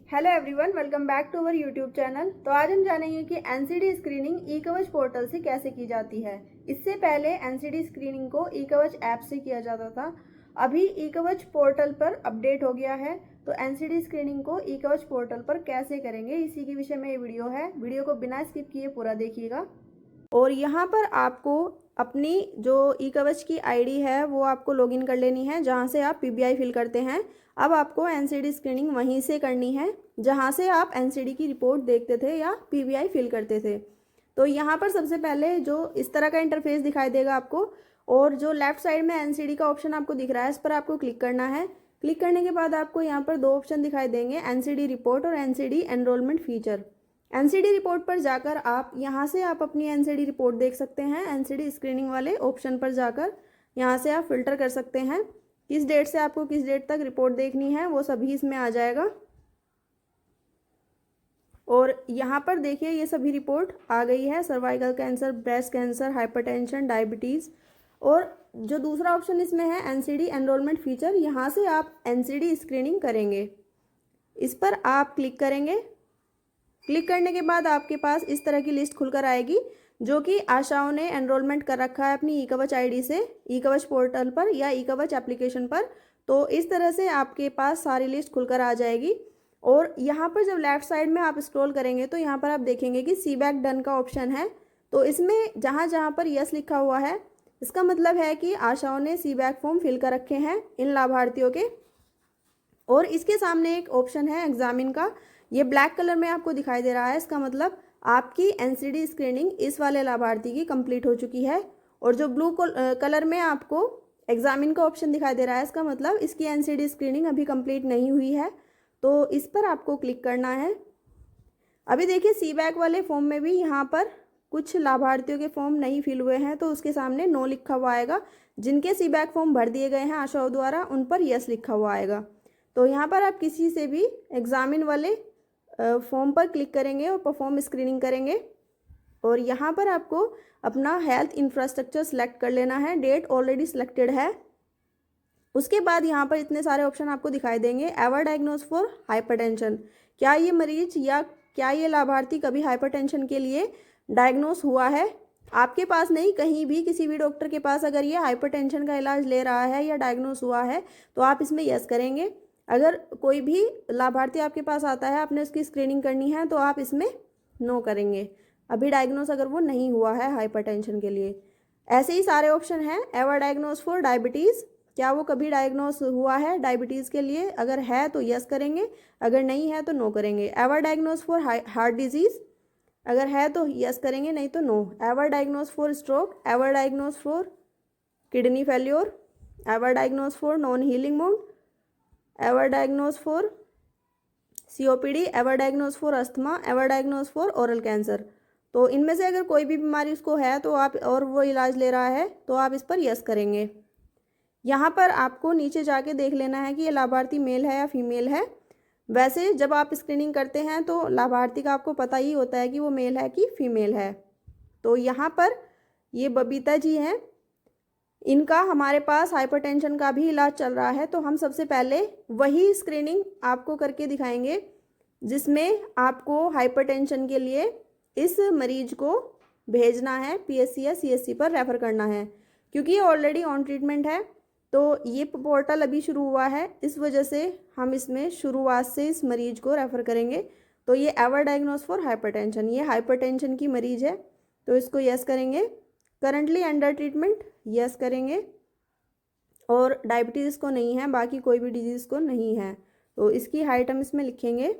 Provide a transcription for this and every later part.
Hello everyone, welcome back to our YouTube channel. तो आज हम जानेंगे कि एनसीडी स्क्रीनिंग ई कवच पोर्टल से कैसे की जाती है। इससे पहले एनसीडी स्क्रीनिंग को ई कवच ऐप से किया जाता था। अभी ई कवच पोर्टल पर अपडेट हो गया है, तो एनसीडी स्क्रीनिंग को ई कवच पोर्टल पर कैसे करेंगे, इसी के विषय में ये वीडियो है। वीडियो को बिना स्किप किए पूरा देखिएगा। और यहाँ पर आपको अपनी जो ई कवच की आईडी है वो आपको लॉगिन कर लेनी है, जहाँ से आप पीबीआई फिल करते हैं। अब आपको एनसीडी स्क्रीनिंग वहीं से करनी है जहाँ से आप एनसीडी की रिपोर्ट देखते थे या पीबीआई फिल करते थे। तो यहाँ पर सबसे पहले जो इस तरह का इंटरफेस दिखाई देगा आपको, और जो लेफ्ट साइड में एनसीडी का ऑप्शन आपको दिख रहा है, इस पर आपको क्लिक करना है। क्लिक करने के बाद आपको यहाँ पर दो ऑप्शन दिखाई देंगे, एनसीडी रिपोर्ट और NCD enrolment feature. NCD report पर जाकर आप यहाँ से आप अपनी एनसीडी रिपोर्ट देख सकते हैं। एनसीडी स्क्रीनिंग वाले ऑप्शन पर जाकर यहाँ से आप फिल्टर कर सकते हैं, किस डेट से आपको किस डेट तक रिपोर्ट देखनी है वो सभी इसमें आ जाएगा। और यहाँ पर देखिए ये सभी रिपोर्ट आ गई है, cervical cancer, breast cancer, hypertension, diabetes. और जो दूसरा ऑप्शन इसमें है एनसीडी एनरोलमेंट फीचर, यहाँ से आप एनसीडी स्क्रीनिंग करेंगे। इस पर आप क्लिक करेंगे। क्लिक करने के बाद आपके पास इस तरह की लिस्ट खुलकर आएगी, जो कि आशाओं ने एनरोलमेंट कर रखा है अपनी ई कवच आईडी से ई कवच पोर्टल पर या ई कवच एप्लीकेशन पर। तो इस तरह से आपके पास सारी लिस्ट खुलकर आ जाएगी। और यहाँ पर जब लेफ्ट साइड में आप स्क्रॉल करेंगे तो यहाँ पर आप देखेंगे कि सी बैक डन का ऑप्शन है। तो इसमें जहाँ जहाँ पर यस लिखा हुआ है, इसका मतलब है कि आशाओं ने सी बैक फॉर्म फिल कर रखे हैं इन लाभार्थियों के। और इसके सामने एक ऑप्शन है एग्जामिन का, ये ब्लैक कलर में आपको दिखाई दे रहा है। इसका मतलब आपकी एनसीडी स्क्रीनिंग इस वाले लाभार्थी की कंप्लीट हो चुकी है। और जो ब्लू कलर में आपको एग्जामिन का ऑप्शन दिखाई दे रहा है, इसका मतलब इसकी एनसीडी स्क्रीनिंग अभी कंप्लीट नहीं हुई है। तो इस पर आपको क्लिक करना है। अभी देखिए सी बैक वाले फॉर्म में भी यहाँ पर कुछ लाभार्थियों के फॉर्म नहीं फिल हुए हैं, तो उसके सामने नो लिखा हुआ आएगा। जिनके सी बैक फॉर्म भर दिए गए हैं आशाओं द्वारा, उन पर यस लिखा हुआ आएगा। तो यहाँ पर आप किसी से भी एग्जामिन वाले फॉर्म पर क्लिक करेंगे और परफॉर्म स्क्रीनिंग करेंगे। और यहाँ पर आपको अपना हेल्थ इंफ्रास्ट्रक्चर सेलेक्ट कर लेना है, डेट ऑलरेडी सिलेक्टेड है। उसके बाद यहाँ पर इतने सारे ऑप्शन आपको दिखाई देंगे। एवर डायग्नोज फॉर हाइपरटेंशन, क्या ये मरीज या क्या ये लाभार्थी कभी हाइपरटेंशन के लिए डायग्नोस हुआ है। आपके पास नहीं, कहीं भी किसी भी डॉक्टर के पास अगर ये हाइपरटेंशन का इलाज ले रहा है या डायग्नोस हुआ है तो आप इसमें यस करेंगे। अगर कोई भी लाभार्थी आपके पास आता है, आपने उसकी स्क्रीनिंग करनी है, तो आप इसमें नो करेंगे, अभी डायग्नोस अगर वो नहीं हुआ है हाइपरटेंशन के लिए। ऐसे ही सारे ऑप्शन हैं। एवर डायग्नोस फॉर डायबिटीज़, क्या वो कभी डायग्नोस हुआ है डायबिटीज़ के लिए, अगर है तो यस करेंगे, अगर नहीं है तो नो करेंगे। Ever diagnose for heart disease, अगर है तो यस करेंगे, नहीं तो no. Ever diagnose for stroke, ever diagnose for kidney failure, ever diagnose for non healing wound, ever diagnose for COPD, ever diagnose for asthma, ever diagnose for oral cancer. तो इनमें से अगर कोई भी बीमारी उसको है तो आप, और वो इलाज ले रहा है, तो आप इस पर यस करेंगे। यहाँ पर आपको नीचे जाके देख लेना है कि ये लाभार्थी मेल है या फीमेल है। वैसे जब आप स्क्रीनिंग करते हैं तो लाभार्थी का आपको पता ही होता है कि वो मेल है कि फीमेल है। तो यहाँ पर ये बबीता जी हैं, इनका हमारे पास हाइपरटेंशन का भी इलाज चल रहा है। तो हम सबसे पहले वही स्क्रीनिंग आपको करके दिखाएंगे जिसमें आपको हाइपरटेंशन के लिए इस मरीज को भेजना है, पीएससी या सीएससी पर रेफ़र करना है। क्योंकि ये ऑलरेडी ऑन ट्रीटमेंट है, तो ये पोर्टल अभी शुरू हुआ है, इस वजह से हम इसमें शुरुआत से इस मरीज को रेफ़र करेंगे। तो ये एवर डायग्नोस फॉर हाइपरटेंशन, ये हाइपरटेंशन की मरीज है, तो इसको यस करेंगे। करंटली अंडर ट्रीटमेंट, यस करेंगे। और डायबिटीज़ को नहीं है, बाकी कोई भी डिजीज़ को नहीं है। तो इसकी हाइट हम इसमें लिखेंगे,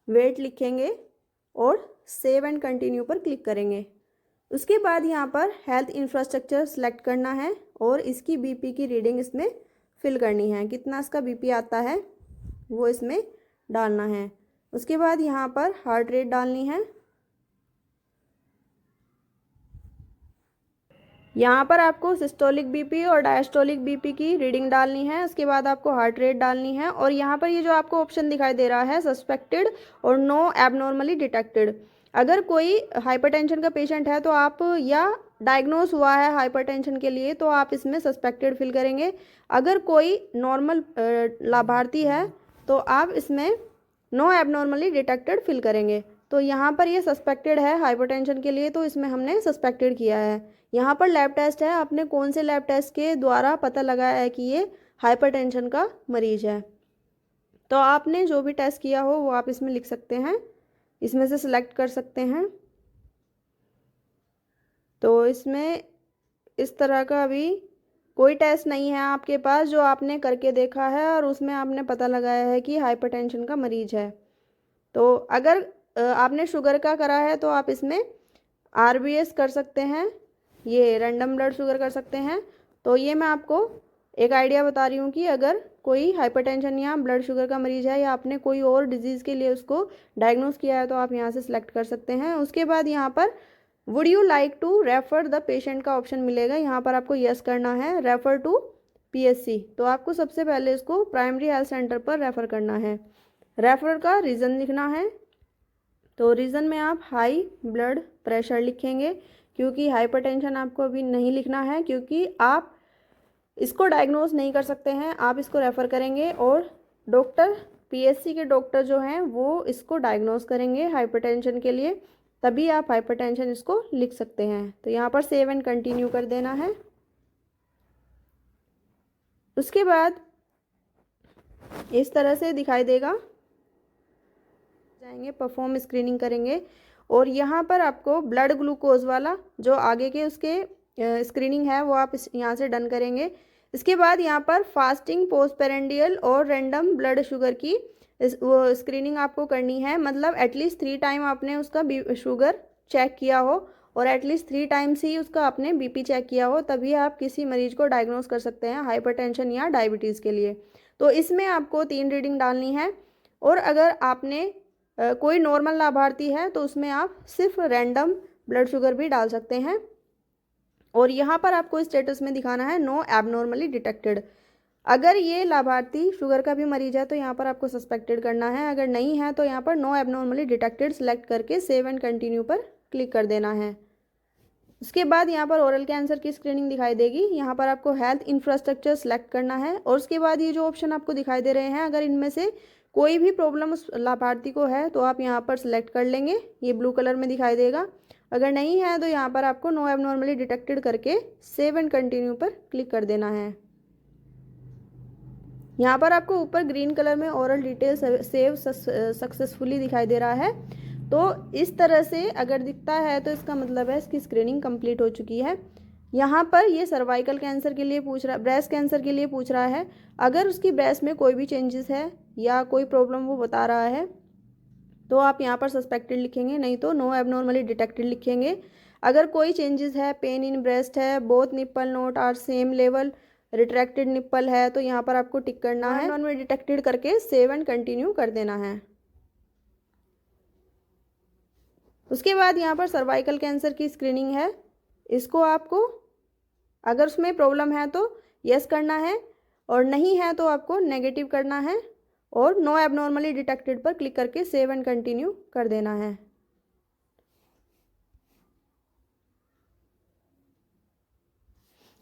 वेट लिखेंगे और सेव एंड कंटिन्यू पर क्लिक करेंगे। उसके बाद यहाँ पर हेल्थ इंफ्रास्ट्रक्चर सेलेक्ट करना है और इसकी बीपी की रीडिंग इसमें फिल करनी है, कितना इसका बीपी आता है वो इसमें डालना है। उसके बाद यहाँ पर हार्ट रेट डालनी है। यहाँ पर आपको सिस्टोलिक बीपी और डायस्टोलिक बीपी की रीडिंग डालनी है। उसके बाद आपको हार्ट रेट डालनी है। और यहाँ पर ये जो आपको ऑप्शन दिखाई दे रहा है सस्पेक्टेड और नो एबनॉर्मली डिटेक्टेड, अगर कोई हाइपरटेंशन का पेशेंट है तो आप, या डायग्नोस हुआ है हाइपरटेंशन के लिए, तो आप इसमें सस्पेक्टेड फिल करेंगे। अगर कोई नॉर्मल लाभार्थी है तो आप इसमें नो एबनॉर्मली डिटेक्टेड फिल करेंगे। तो यहाँ पर ये सस्पेक्टेड है हाइपरटेंशन के लिए, तो इसमें हमने सस्पेक्टेड किया है। यहाँ पर लैब टेस्ट है, आपने कौन से लैब टेस्ट के द्वारा पता लगाया है कि ये हाइपरटेंशन का मरीज है। तो आपने जो भी टेस्ट किया हो वो आप इसमें लिख सकते हैं, इसमें से सिलेक्ट कर सकते हैं। तो इसमें इस तरह का अभी कोई टेस्ट नहीं है आपके पास जो आपने करके देखा है और उसमें आपने पता लगाया है कि हाइपरटेंशन का मरीज है। तो अगर आपने शुगर का करा है तो आप इसमें RBS कर सकते हैं, ये रैंडम ब्लड शुगर कर सकते हैं। तो ये मैं आपको एक आइडिया बता रही हूँ कि अगर कोई हाइपरटेंशन या ब्लड शुगर का मरीज है या आपने कोई और डिजीज़ के लिए उसको डायग्नोस किया है तो आप यहाँ से सिलेक्ट कर सकते हैं। उसके बाद यहाँ पर would you like to refer the patient का ऑप्शन मिलेगा, यहाँ पर आपको यस करना है, रेफर टू PSC। तो आपको सबसे पहले इसको प्राइमरी हेल्थ सेंटर पर रेफ़र करना है। रेफर का रीज़न लिखना है, तो रीज़न में आप हाई ब्लड प्रेशर लिखेंगे, क्योंकि हाइपरटेंशन आपको अभी नहीं लिखना है क्योंकि आप इसको डायग्नोज नहीं कर सकते हैं, आप इसको रेफ़र करेंगे और डॉक्टर PSC के डॉक्टर जो हैं वो इसको डायग्नोज करेंगे हाइपरटेंशन के लिए, तभी आप हाइपरटेंशन इसको लिख सकते हैं। तो यहाँ पर सेव एंड कंटिन्यू कर देना है। उसके बाद इस तरह से दिखाई देगा, जाएंगे परफॉर्म स्क्रीनिंग करेंगे और यहाँ पर आपको ब्लड ग्लूकोज वाला जो आगे के उसके स्क्रीनिंग है वो आप यहाँ से डन करेंगे। इसके बाद यहाँ पर फास्टिंग, पोस्टपेरेंडियल और रैंडम ब्लड शुगर की वो स्क्रीनिंग आपको करनी है, मतलब एटलीस्ट 3 टाइम आपने उसका शुगर चेक किया हो और एटलीस्ट 3 टाइम्स ही उसका आपने BP चेक किया हो, तभी आप किसी मरीज को डायग्नोस कर सकते हैं हाइपरटेंशन या डायबिटीज़ के लिए। तो इसमें आपको 3 रीडिंग डालनी है और अगर आपने कोई नॉर्मल लाभार्थी है तो उसमें आप सिर्फ रैंडम ब्लड शुगर भी डाल सकते हैं और यहाँ पर आपको स्टेटस में दिखाना है नो एबनॉर्मली डिटेक्टेड। अगर ये लाभार्थी शुगर का भी मरीज है तो यहाँ पर आपको सस्पेक्टेड करना है, अगर नहीं है तो यहाँ पर नो एबनॉर्मली डिटेक्टेड सेलेक्ट करके सेव एंड कंटिन्यू पर क्लिक कर देना है। उसके बाद यहाँ पर ओरल कैंसर की स्क्रीनिंग दिखाई देगी, यहाँ पर आपको हेल्थ इंफ्रास्ट्रक्चर सेलेक्ट करना है और उसके बाद ये जो ऑप्शन आपको दिखाई दे रहे हैं, अगर इनमें से कोई भी प्रॉब्लम उस लाभार्थी को है तो आप यहाँ पर सिलेक्ट कर लेंगे, ये ब्लू कलर में दिखाई देगा। अगर नहीं है तो यहाँ पर आपको नो एबनॉर्मली डिटेक्टेड करके सेव एंड कंटिन्यू पर क्लिक कर देना है। यहाँ पर आपको ऊपर ग्रीन कलर में ओरल डिटेल सेव सक्सेसफुली दिखाई दे रहा है। तो इस तरह से अगर दिखता है तो इसका मतलब है इसकी स्क्रीनिंग कंप्लीट हो चुकी है। यहाँ पर ये सर्वाइकल कैंसर के लिए पूछ रहा, ब्रेस्ट कैंसर के लिए पूछ रहा है। अगर उसकी ब्रेस्ट में कोई भी चेंजेस है या कोई प्रॉब्लम वो बता रहा है तो आप यहाँ पर सस्पेक्टेड लिखेंगे, नहीं तो नो एबनॉर्मली डिटेक्टेड लिखेंगे। अगर कोई चेंजेस है, पेन इन ब्रेस्ट है, both nipple not are same level, retracted nipple है, तो यहाँ पर आपको टिक करना है, एबनॉर्मली डिटेक्टेड करके सेव एंड कंटिन्यू कर देना है। उसके बाद यहाँ पर सर्वाइकल कैंसर की स्क्रीनिंग है, इसको आपको अगर उसमें प्रॉब्लम है तो यस करना है और नहीं है तो आपको नेगेटिव करना है और नो एबनॉर्मली डिटेक्टेड पर क्लिक करके सेव एंड कंटिन्यू कर देना है।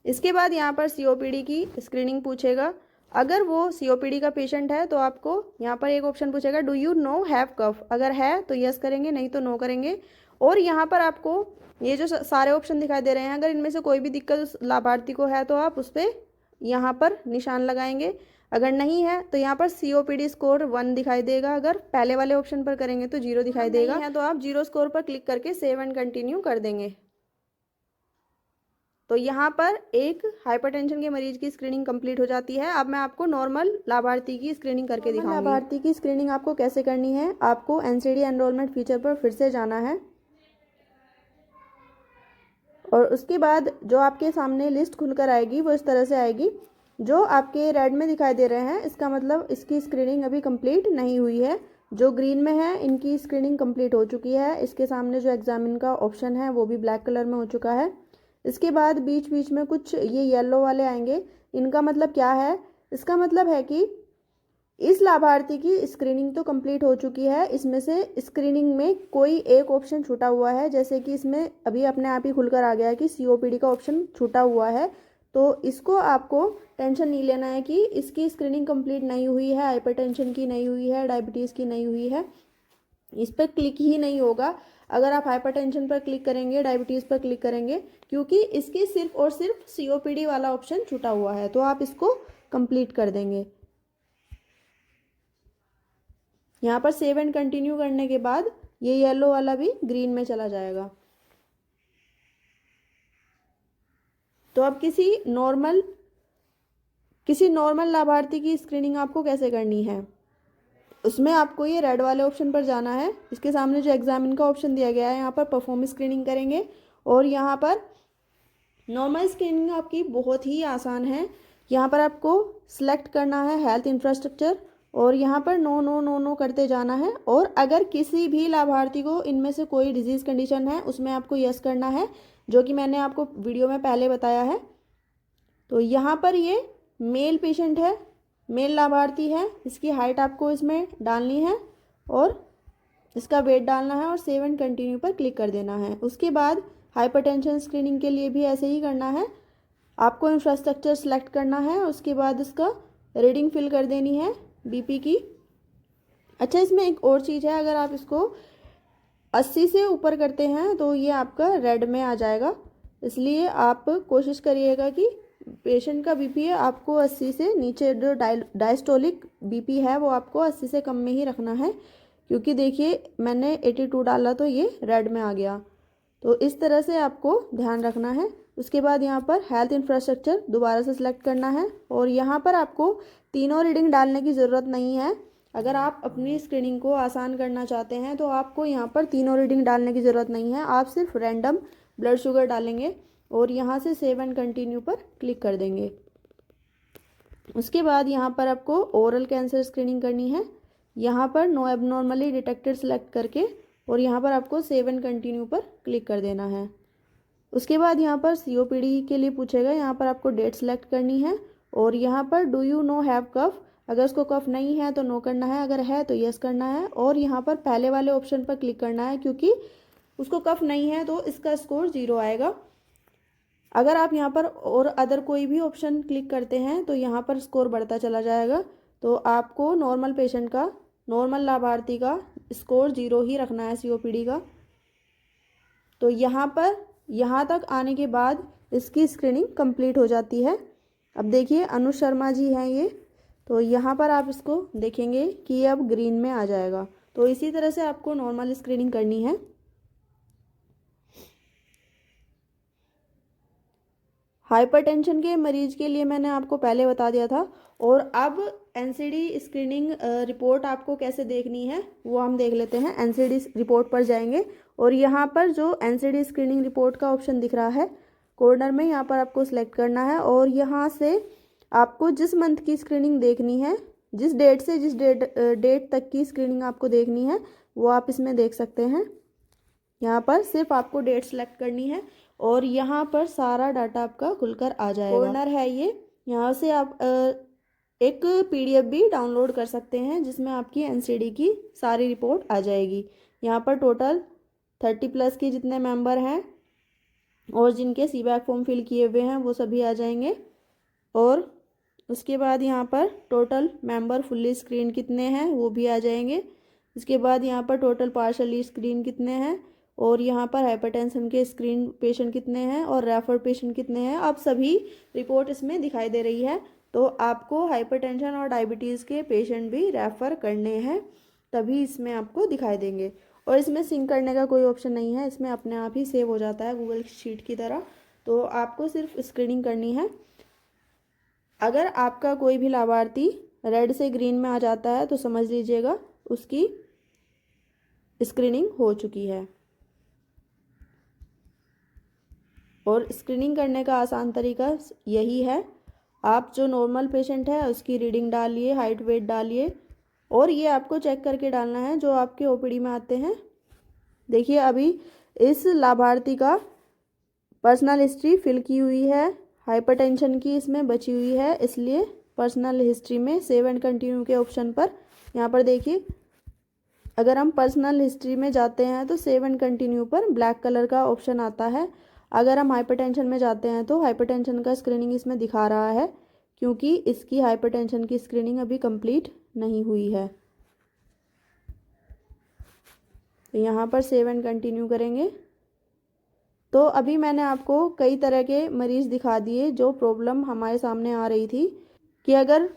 इसके बाद यहाँ पर COPD की स्क्रीनिंग पूछेगा। अगर वो COPD का पेशेंट है तो आपको यहाँ पर एक ऑप्शन पूछेगा do you know have cough, अगर है तो यस करेंगे, नहीं तो नो करेंगे। और यहाँ पर आपको ये जो सारे ऑप्शन दिखाई दे रहे हैं, अगर इनमें से कोई भी दिक्कत उस लाभार्थी को है तो आप उस पर यहाँ पर निशान लगाएंगे। अगर नहीं है तो यहाँ पर COPD स्कोर 1 दिखाई देगा, अगर पहले वाले ऑप्शन पर करेंगे तो 0 दिखाई देगा, है तो आप 0 स्कोर पर क्लिक करके सेव एंड कंटिन्यू कर देंगे। तो यहाँ पर एक हाइपरटेंशन के मरीज की स्क्रीनिंग कंप्लीट हो जाती है। अब मैं आपको नॉर्मल लाभार्थी की स्क्रीनिंग करके दिखाऊंगी। लाभार्थी की स्क्रीनिंग आपको कैसे करनी है, आपको NCD एनरोलमेंट फीचर पर फिर से जाना है और उसके बाद जो आपके सामने लिस्ट खुलकर आएगी वो इस तरह से आएगी। जो आपके रेड में दिखाई दे रहे हैं इसका मतलब इसकी स्क्रीनिंग अभी कंप्लीट नहीं हुई है, जो ग्रीन में है इनकी स्क्रीनिंग कंप्लीट हो चुकी है। इसके सामने जो एग्जामिन का ऑप्शन है वो भी ब्लैक कलर में हो चुका है। इसके बाद बीच बीच में कुछ ये येलो वाले आएंगे, इनका मतलब क्या है, इसका मतलब है कि इस लाभार्थी की स्क्रीनिंग तो कंप्लीट हो चुकी है, इसमें से स्क्रीनिंग में कोई एक ऑप्शन छूटा हुआ है, जैसे कि इसमें अभी अपने आप ही खुलकर आ गया है कि COPD का ऑप्शन छूटा हुआ है, तो इसको आपको टेंशन नहीं लेना है कि इसकी स्क्रीनिंग कंप्लीट नहीं हुई है, हाइपरटेंशन की नहीं हुई है, डायबिटीज़ की नहीं हुई है, इस पर क्लिक ही नहीं होगा अगर आप हाइपरटेंशन पर क्लिक करेंगे, डायबिटीज़ पर क्लिक करेंगे, क्योंकि इसकी सिर्फ और सिर्फ COPD वाला ऑप्शन छूटा हुआ है। तो आप इसको कंप्लीट कर देंगे। यहाँ पर सेव एंड कंटिन्यू करने के बाद ये येलो वाला भी ग्रीन में चला जाएगा। तो अब किसी नॉर्मल लाभार्थी की स्क्रीनिंग आपको कैसे करनी है, उसमें आपको ये रेड वाले ऑप्शन पर जाना है। इसके सामने जो एग्जामिन का ऑप्शन दिया गया है, यहाँ पर परफॉर्म स्क्रीनिंग करेंगे और यहाँ पर नॉर्मल स्क्रीनिंग आपकी बहुत ही आसान है। यहाँ पर आपको सिलेक्ट करना है हेल्थ इंफ्रास्ट्रक्चर और यहाँ पर नो नो नो नो करते जाना है। और अगर किसी भी लाभार्थी को इनमें से कोई डिजीज़ कंडीशन है उसमें आपको यस करना है, जो कि मैंने आपको वीडियो में पहले बताया है। तो यहाँ पर ये मेल पेशेंट है, मेल लाभार्थी है, इसकी हाइट आपको इसमें डालनी है और इसका वेट डालना है और सेव एंड कंटिन्यू पर क्लिक कर देना है। उसके बाद हाइपरटेंशन स्क्रीनिंग के लिए भी ऐसे ही करना है, आपको इंफ्रास्ट्रक्चर सेलेक्ट करना है, उसके बाद इसका रीडिंग फिल कर देनी है BP की। अच्छा, इसमें एक और चीज़ है, अगर आप इसको 80 से ऊपर करते हैं तो ये आपका रेड में आ जाएगा, इसलिए आप कोशिश करिएगा कि पेशेंट का BP है आपको 80 से नीचे, जो डायस्टोलिक BP है वो आपको 80 से कम में ही रखना है, क्योंकि देखिए मैंने 82 डाला तो ये रेड में आ गया। तो इस तरह से आपको ध्यान रखना है। उसके बाद यहाँ पर हेल्थ इंफ्रास्ट्रक्चर दोबारा से सिलेक्ट करना है और यहाँ पर आपको तीनों रीडिंग डालने की ज़रूरत नहीं है। अगर आप अपनी स्क्रीनिंग को आसान करना चाहते हैं तो आपको यहाँ पर तीनों रीडिंग डालने की ज़रूरत नहीं है, आप सिर्फ रैंडम ब्लड शुगर डालेंगे और यहाँ से सेव एंड कंटिन्यू पर क्लिक कर देंगे। उसके बाद यहाँ पर आपको ओरल कैंसर स्क्रीनिंग करनी है, यहाँ पर नो एबनॉर्मली डिटेक्टेड सेलेक्ट करके और यहाँ पर आपको सेव एंड कंटिन्यू पर क्लिक कर देना है। उसके बाद यहाँ पर COPD के लिए पूछेगा, यहाँ पर आपको डेट सेलेक्ट करनी है और यहाँ पर do you know have cough, अगर उसको कफ नहीं है तो नो करना है, अगर है तो यस करना है और यहाँ पर पहले वाले ऑप्शन पर क्लिक करना है, क्योंकि उसको कफ नहीं है तो इसका स्कोर 0 आएगा। अगर आप यहाँ पर और अदर कोई भी ऑप्शन क्लिक करते हैं तो यहाँ पर स्कोर बढ़ता चला जाएगा। तो आपको नॉर्मल पेशेंट का, नॉर्मल लाभार्थी का स्कोर 0 ही रखना है COPD का। तो यहाँ तक आने के बाद इसकी स्क्रीनिंग कंप्लीट हो जाती है। अब देखिए अनु शर्मा जी हैं ये, तो यहाँ पर आप इसको देखेंगे कि ये अब ग्रीन में आ जाएगा। तो इसी तरह से आपको नॉर्मल स्क्रीनिंग करनी है। हाइपरटेंशन के मरीज के लिए मैंने आपको पहले बता दिया था। और अब NCD स्क्रीनिंग रिपोर्ट आपको कैसे देखनी है वो हम देख लेते हैं। NCD रिपोर्ट पर जाएंगे और यहाँ पर जो NCD स्क्रीनिंग रिपोर्ट का ऑप्शन दिख रहा है कॉर्नर में, यहाँ पर आपको सिलेक्ट करना है और यहाँ से आपको जिस मंथ की स्क्रीनिंग देखनी है, जिस डेट से जिस डेट तक की स्क्रीनिंग आपको देखनी है वो आप इसमें देख सकते हैं। यहाँ पर सिर्फ आपको डेट सेलेक्ट करनी है और यहाँ पर सारा डाटा आपका खुलकर आ जाएगा। कॉर्नर है ये, यहाँ से आप एक PDF भी डाउनलोड कर सकते हैं जिसमें आपकी NCD की सारी रिपोर्ट आ जाएगी। यहाँ पर टोटल 30+ के जितने मेंबर हैं और जिनके CBAC फॉर्म फिल किए हुए हैं वो सभी आ जाएंगे। और उसके बाद यहाँ पर टोटल मेंबर फुल्ली स्क्रीन कितने हैं वो भी आ जाएंगे। इसके बाद यहाँ पर टोटल पार्शली स्क्रीन कितने हैं और यहाँ पर हाइपरटेंशन के स्क्रीन पेशेंट कितने हैं और रेफर पेशेंट कितने हैं, अब सभी रिपोर्ट इसमें दिखाई दे रही है। तो आपको हाइपरटेंशन और डायबिटीज़ के पेशेंट भी रेफ़र करने हैं, तभी इसमें आपको दिखाई देंगे। और इसमें सिंक करने का कोई ऑप्शन नहीं है, इसमें अपने आप ही सेव हो जाता है गूगल शीट की तरह। तो आपको सिर्फ स्क्रीनिंग करनी है। अगर आपका कोई भी लाभार्थी रेड से ग्रीन में आ जाता है तो समझ लीजिएगा उसकी स्क्रीनिंग हो चुकी है। और स्क्रीनिंग करने का आसान तरीका यही है, आप जो नॉर्मल पेशेंट है उसकी रीडिंग डालिए, हाइट वेट डालिए और ये आपको चेक करके डालना है जो आपके OPD में आते हैं। देखिए अभी इस लाभार्थी का पर्सनल हिस्ट्री फिल की हुई है, हाइपरटेंशन की इसमें बची हुई है, इसलिए पर्सनल हिस्ट्री में सेव एंड कंटिन्यू के ऑप्शन पर यहाँ पर देखिए, अगर हम पर्सनल हिस्ट्री में जाते हैं तो सेव एंड कंटिन्यू पर ब्लैक कलर का ऑप्शन आता है। अगर हम हाइपरटेंशन में जाते हैं तो हाइपरटेंशन का स्क्रीनिंग इसमें दिखा रहा है, क्योंकि इसकी हाइपरटेंशन की स्क्रीनिंग अभी कंप्लीट नहीं हुई है। तो यहाँ पर सेव एंड कंटिन्यू करेंगे। तो अभी मैंने आपको कई तरह के मरीज़ दिखा दिए जो प्रॉब्लम हमारे सामने आ रही थी कि अगर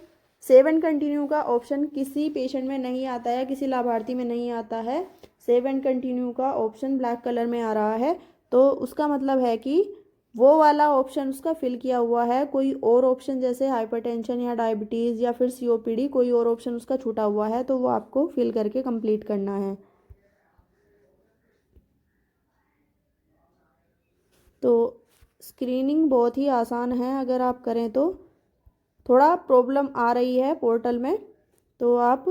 सेव एंड कंटिन्यू का ऑप्शन किसी पेशेंट में नहीं आता है, किसी लाभार्थी में नहीं आता है, सेव एंड कंटिन्यू का ऑप्शन ब्लैक कलर में आ रहा है, तो उसका मतलब है कि वो वाला ऑप्शन उसका फिल किया हुआ है। कोई और ऑप्शन जैसे हाइपरटेंशन या डायबिटीज़ या फिर COPD, कोई और ऑप्शन उसका छूटा हुआ है, तो वो आपको फिल करके कंप्लीट करना है। तो स्क्रीनिंग बहुत ही आसान है, अगर आप करें तो। थोड़ा प्रॉब्लम आ रही है पोर्टल में, तो आप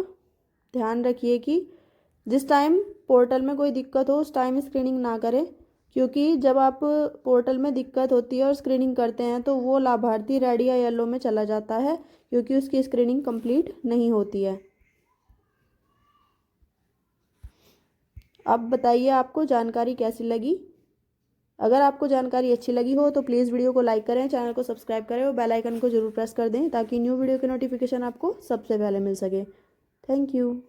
ध्यान रखिए कि जिस टाइम पोर्टल में कोई दिक्कत हो उस टाइम स्क्रीनिंग ना करें, क्योंकि जब आप पोर्टल में दिक्कत होती है और स्क्रीनिंग करते हैं तो वो लाभार्थी रेड या येलो में चला जाता है, क्योंकि उसकी स्क्रीनिंग कंप्लीट नहीं होती है। अब बताइए आपको जानकारी कैसी लगी। अगर आपको जानकारी अच्छी लगी हो तो प्लीज़ वीडियो को लाइक करें, चैनल को सब्सक्राइब करें और बेल आइकन को जरूर प्रेस कर दें, ताकि न्यू वीडियो की नोटिफिकेशन आपको सबसे पहले मिल सके। Thank you.